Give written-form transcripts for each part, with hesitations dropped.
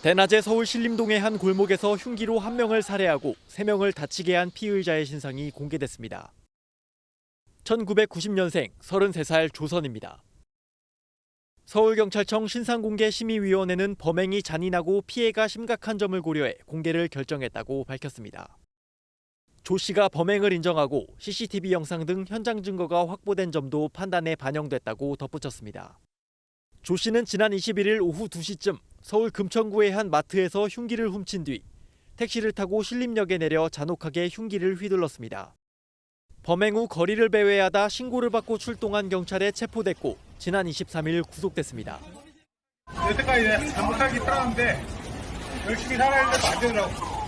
대낮에 서울 신림동의 한 골목에서 흉기로 한 명을 살해하고 3명을 다치게 한 피의자의 신상이 공개됐습니다. 1990년생 33살 조선입니다. 서울경찰청 신상공개심의위원회는 범행이 잔인하고 피해가 심각한 점을 고려해 공개를 결정했다고 밝혔습니다. 조 씨가 범행을 인정하고 CCTV 영상 등 현장 증거가 확보된 점도 판단에 반영됐다고 덧붙였습니다. 조 씨는 지난 21일 오후 2시쯤 서울 금천구의 한 마트에서 흉기를 훔친 뒤 택시를 타고 신림역에 내려 잔혹하게 흉기를 휘둘렀습니다. 범행 후 거리를 배회하다 신고를 받고 출동한 경찰에 체포됐고 지난 23일 구속됐습니다. 여태까지 잘못하기 편한데 열심히 살아야 되는데 안 되더라고.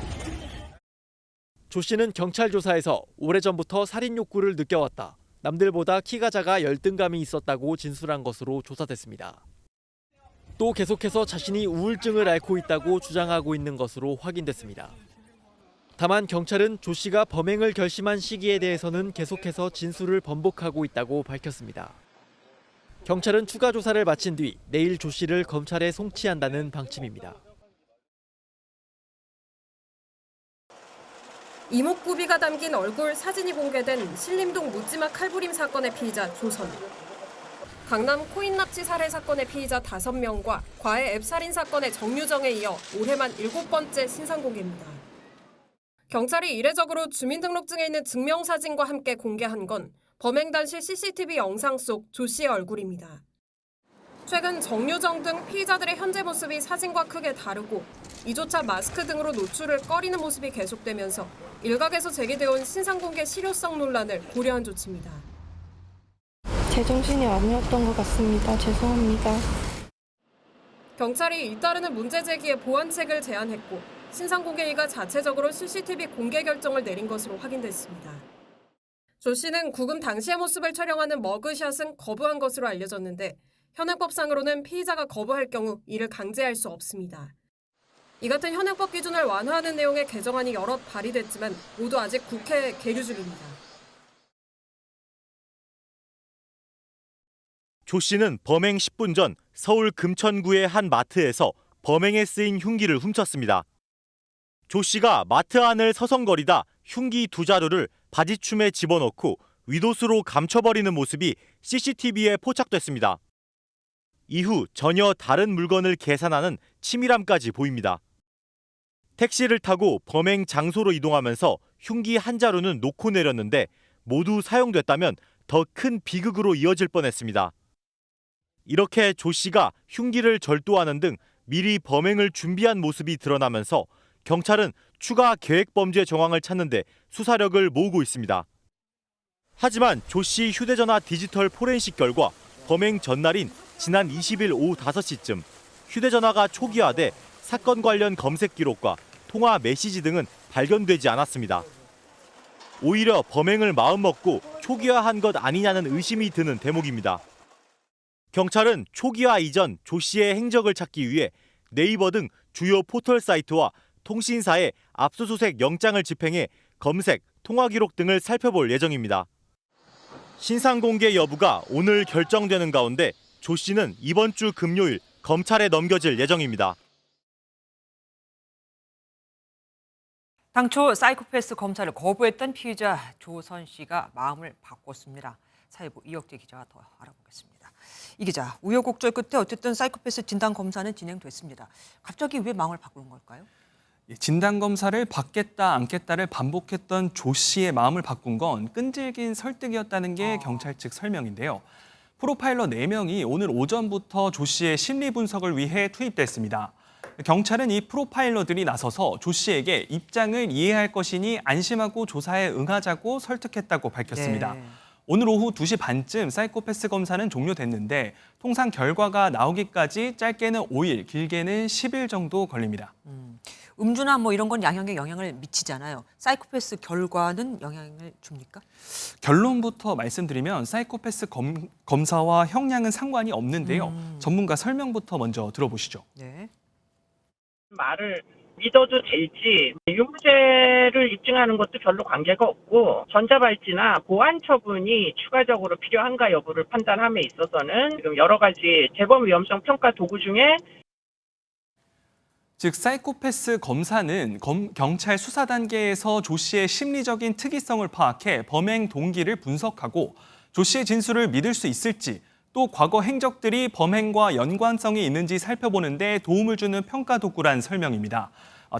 조 씨는 경찰 조사에서 오래전부터 살인 욕구를 느껴왔다. 남들보다 키가 작아 열등감이 있었다고 진술한 것으로 조사됐습니다. 또 계속해서 자신이 우울증을 앓고 있다고 주장하고 있는 것으로 확인됐습니다. 다만 경찰은 조 씨가 범행을 결심한 시기에 대해서는 계속해서 진술을 번복하고 있다고 밝혔습니다. 경찰은 추가 조사를 마친 뒤 내일 조 씨를 검찰에 송치한다는 방침입니다. 이목구비가 담긴 얼굴 사진이 공개된 신림동 묻지마 칼부림 사건의 피의자 조선. 강남 코인 납치 살해 사건의 피의자 5명과 과해 앱 살인 사건의 정유정에 이어 올해만 7번째 신상 공개입니다. 경찰이 이례적으로 주민등록증에 있는 증명사진과 함께 공개한 건 범행 당시 CCTV 영상 속 조 씨의 얼굴입니다. 최근 정유정 등 피의자들의 현재 모습이 사진과 크게 다르고 이조차 마스크 등으로 노출을 꺼리는 모습이 계속되면서 일각에서 제기되어온 신상공개 실효성 논란을 고려한 조치입니다. 제정신이 아니었던 것 같습니다. 죄송합니다. 경찰이 잇따르는 문제 제기에 보완책을 제안했고 신상공개위가 자체적으로 CCTV 공개 결정을 내린 것으로 확인됐습니다. 조 씨는 구금 당시의 모습을 촬영하는 머그샷은 거부한 것으로 알려졌는데 현행법상으로는 피의자가 거부할 경우 이를 강제할 수 없습니다. 이 같은 현행법 기준을 완화하는 내용의 개정안이 여럿 발의됐지만 모두 아직 국회 계류 중입니다. 조 씨는 범행 10분 전 서울 금천구의 한 마트에서 범행에 쓰인 흉기를 훔쳤습니다. 조 씨가 마트 안을 서성거리다 흉기 2자루를 바지춤에 집어넣고 위도수로 감춰버리는 모습이 CCTV에 포착됐습니다. 이후 전혀 다른 물건을 계산하는 치밀함까지 보입니다. 택시를 타고 범행 장소로 이동하면서 흉기 1자루는 놓고 내렸는데 모두 사용됐다면 더 큰 비극으로 이어질 뻔했습니다. 이렇게 조 씨가 흉기를 절도하는 등 미리 범행을 준비한 모습이 드러나면서 경찰은 추가 계획범죄 정황을 찾는 데 수사력을 모으고 있습니다. 하지만 조 씨 휴대전화 디지털 포렌식 결과 범행 전날인 지난 20일 오후 5시쯤 휴대전화가 초기화돼 사건 관련 검색 기록과 통화 메시지 등은 발견되지 않았습니다. 오히려 범행을 마음먹고 초기화한 것 아니냐는 의심이 드는 대목입니다. 경찰은 초기화 이전 조 씨의 행적을 찾기 위해 네이버 등 주요 포털 사이트와 통신사에 압수수색 영장을 집행해 검색, 통화 기록 등을 살펴볼 예정입니다. 신상 공개 여부가 오늘 결정되는 가운데 조 씨는 이번 주 금요일 검찰에 넘겨질 예정입니다. 당초 사이코패스 검사를 거부했던 피의자 조선 씨가 마음을 바꿨습니다. 사회부 이혁재 기자가 더 알아보겠습니다. 이 기자, 우여곡절 끝에 어쨌든 사이코패스 진단 검사는 진행됐습니다. 갑자기 왜 마음을 바꾸는 걸까요? 진단검사를 받겠다 않겠다를 반복했던 조 씨의 마음을 바꾼 건 끈질긴 설득이었다는 게 경찰 측 설명인데요. 프로파일러 4명이 오늘 오전부터 조 씨의 심리 분석을 위해 투입됐습니다. 경찰은 이 프로파일러들이 나서서 조 씨에게 입장을 이해할 것이니 안심하고 조사에 응하자고 설득했다고 밝혔습니다. 네. 오늘 오후 2시 반쯤 사이코패스 검사는 종료됐는데 통상 결과가 나오기까지 짧게는 5일, 길게는 10일 정도 걸립니다. 음주나 뭐 이런 건 양형에 영향을 미치잖아요. 사이코패스 결과는 영향을 줍니까? 결론부터 말씀드리면 사이코패스 검사와 형량은 상관이 없는데요. 전문가 설명부터 먼저 들어보시죠. 네. 말을 믿어도 될지 유무죄를 입증하는 것도 별로 관계가 없고 전자발찌나 보안 처분이 추가적으로 필요한가 여부를 판단함에 있어서는 지금 여러 가지 재범 위험성 평가 도구 중에 즉 사이코패스 검사는 경찰 수사 단계에서 조 씨의 심리적인 특이성을 파악해 범행 동기를 분석하고 조 씨의 진술을 믿을 수 있을지 또 과거 행적들이 범행과 연관성이 있는지 살펴보는 데 도움을 주는 평가 도구란 설명입니다.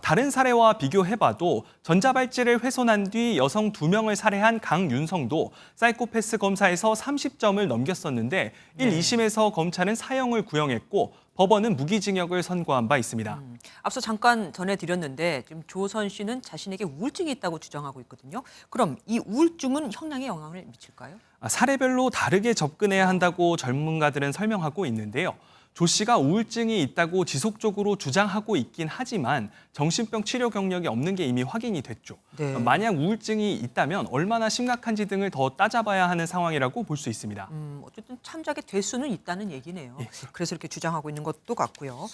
다른 사례와 비교해봐도 전자발찌를 훼손한 뒤 여성 2명을 살해한 강윤성도 사이코패스 검사에서 30점을 넘겼었는데 1, 2심에서 검찰은 사형을 구형했고 법원은 무기징역을 선고한 바 있습니다. 앞서 잠깐 전해드렸는데 지금 조선 씨는 자신에게 우울증이 있다고 주장하고 있거든요. 그럼 이 우울증은 형량에 영향을 미칠까요? 사례별로 다르게 접근해야 한다고 전문가들은 설명하고 있는데요. 조 씨가 우울증이 있다고 지속적으로 주장하고 있긴 하지만 정신병 치료 경력이 없는 게 이미 확인이 됐죠. 네. 만약 우울증이 있다면 얼마나 심각한지 등을 더 따져봐야 하는 상황이라고 볼 수 있습니다. 어쨌든 참작이 될 수는 있다는 얘기네요. 예. 그래서 이렇게 주장하고 있는 것도 같고요.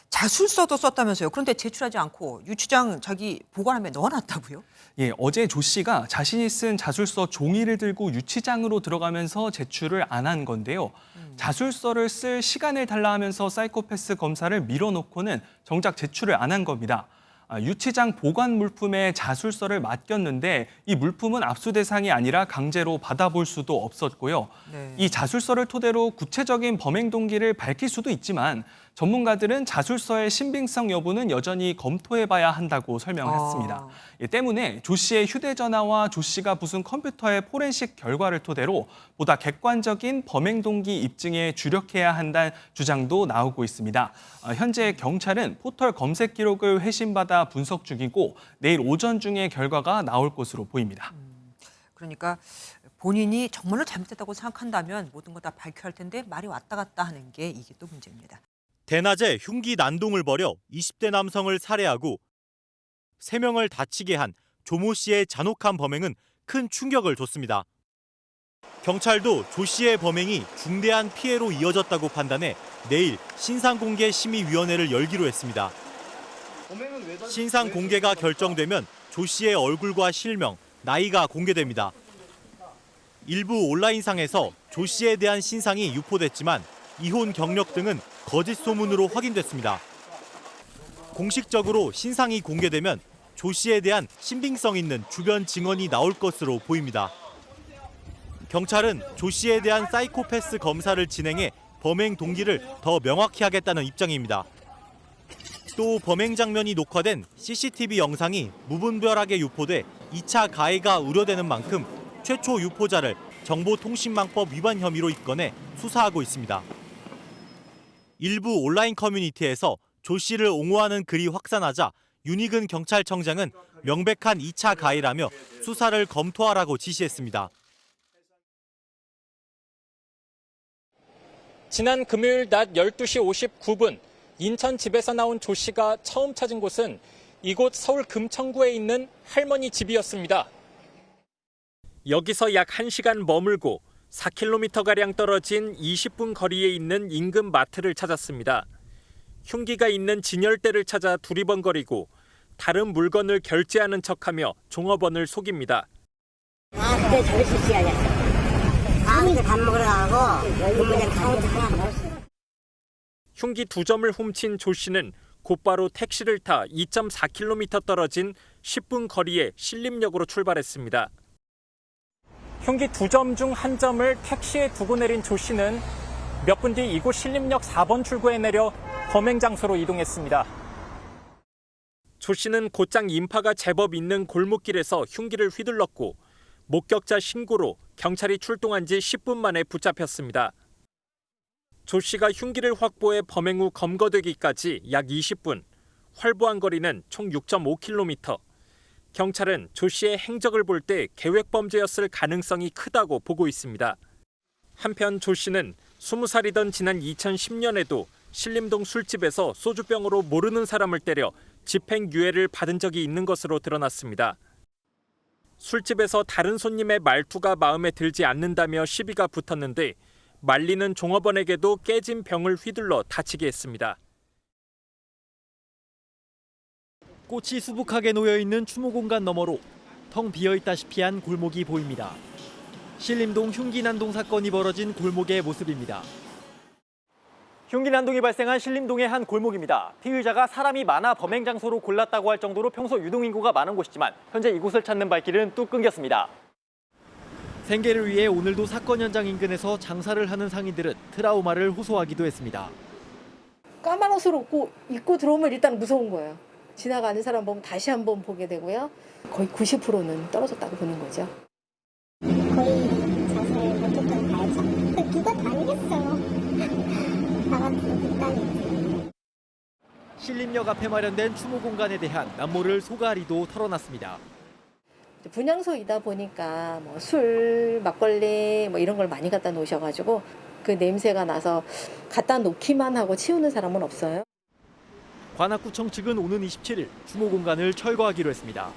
자술서도 썼다면서요. 그런데 제출하지 않고 유치장 자기 보관함에 넣어놨다고요? 예, 어제 조 씨가 자신이 쓴 자술서 종이를 들고 유치장으로 들어가면서 제출을 안 한 건데요. 자술서를 쓸 시간을 달라 하면서 사이코패스 검사를 밀어놓고는 정작 제출을 안 한 겁니다. 유치장 보관 물품에 자술서를 맡겼는데 이 물품은 압수 대상이 아니라 강제로 받아볼 수도 없었고요. 네. 이 자술서를 토대로 구체적인 범행 동기를 밝힐 수도 있지만 전문가들은 자술서의 신빙성 여부는 여전히 검토해봐야 한다고 설명했습니다. 때문에 조 씨의 휴대전화와 조 씨가 부순 컴퓨터의 포렌식 결과를 토대로 보다 객관적인 범행 동기 입증에 주력해야 한다는 주장도 나오고 있습니다. 현재 경찰은 포털 검색 기록을 회신받아 분석 중이고 내일 오전 중에 결과가 나올 것으로 보입니다. 그러니까 본인이 정말로 잘못했다고 생각한다면 모든 거 다 밝혀야 할 텐데 말이 왔다 갔다 하는 게 이게 또 문제입니다. 대낮에 흉기 난동을 벌여 20대 남성을 살해하고 3명을 다치게 한 조모 씨의 잔혹한 범행은 큰 충격을 줬습니다. 경찰도 조 씨의 범행이 중대한 피해로 이어졌다고 판단해 내일 신상공개심의위원회를 열기로 했습니다. 신상 공개가 결정되면 조 씨의 얼굴과 실명, 나이가 공개됩니다. 일부 온라인상에서 조 씨에 대한 신상이 유포됐지만 이혼 경력 등은 거짓 소문으로 확인됐습니다. 공식적으로 신상이 공개되면 조 씨에 대한 신빙성 있는 주변 증언이 나올 것으로 보입니다. 경찰은 조 씨에 대한 사이코패스 검사를 진행해 범행 동기를 더 명확히 하겠다는 입장입니다. 또 범행 장면이 녹화된 CCTV 영상이 무분별하게 유포돼 2차 가해가 우려되는 만큼 최초 유포자를 정보통신망법 위반 혐의로 입건해 수사하고 있습니다. 일부 온라인 커뮤니티에서 조 씨를 옹호하는 글이 확산하자 윤희근 경찰청장은 명백한 2차 가해라며 수사를 검토하라고 지시했습니다. 지난 금요일 낮 12시 59분 인천 집에서 나온 조 씨가 처음 찾은 곳은 이곳 서울 금천구에 있는 할머니 집이었습니다. 여기서 약 1시간 머물고 4km가량 떨어진 20분 거리에 있는 인근 마트를 찾았습니다. 흉기가 있는 진열대를 찾아 두리번거리고 다른 물건을 결제하는 척하며 종업원을 속입니다. 그때 저기 시야냐. 근데 밥 먹으러 가고 근무장 카운트 하나 먹었어. 흉기 2점을 훔친 조 씨는 곧바로 택시를 타 2.4km 떨어진 10분 거리의 신림역으로 출발했습니다. 흉기 2점 중 1점을 택시에 두고 내린 조 씨는 몇 분 뒤 이곳 신림역 4번 출구에 내려 범행 장소로 이동했습니다. 조 씨는 곧장 인파가 제법 있는 골목길에서 흉기를 휘둘렀고 목격자 신고로 경찰이 출동한 지 10분 만에 붙잡혔습니다. 조 씨가 흉기를 확보해 범행 후 검거되기까지 약 20분, 활보한 거리는 총 6.5km. 경찰은 조 씨의 행적을 볼 때 계획 범죄였을 가능성이 크다고 보고 있습니다. 한편 조 씨는 20살이던 지난 2010년에도 신림동 술집에서 소주병으로 모르는 사람을 때려 집행유예를 받은 적이 있는 것으로 드러났습니다. 술집에서 다른 손님의 말투가 마음에 들지 않는다며 시비가 붙었는데 말리는 종업원에게도 깨진 병을 휘둘러 다치게 했습니다. 꽃이 수북하게 놓여있는 추모 공간 너머로 텅 비어있다시피 한 골목이 보입니다. 신림동 흉기 난동 사건이 벌어진 골목의 모습입니다. 흉기 난동이 발생한 신림동의 한 골목입니다. 피의자가 사람이 많아 범행 장소로 골랐다고 할 정도로 평소 유동인구가 많은 곳이지만 현재 이곳을 찾는 발길은 뚝 끊겼습니다. 생계를 위해 오늘도 사건 현장 인근에서 장사를 하는 상인들은 트라우마를 호소하기도 했습니다. 까만 옷을 입고 들어오면 일단 무서운 거예요. 지나가는 사람 보면 다시 한번 보게 되고요. 거의 90%는 떨어졌다고 보는 거죠. 거의 자살 못했던 가해자. 누가 다니겠어요. 나 같은 극단이지. 신림역 앞에 마련된 추모 공간에 대한 남모를 소가리도 털어놨습니다. 분향소이다 보니까 뭐 술, 막걸리 뭐 이런 걸 많이 갖다 놓으셔가지고 그 냄새가 나서 갖다 놓기만 하고 치우는 사람은 없어요. 관악구청 측은 오는 27일 추모 공간을 철거하기로 했습니다.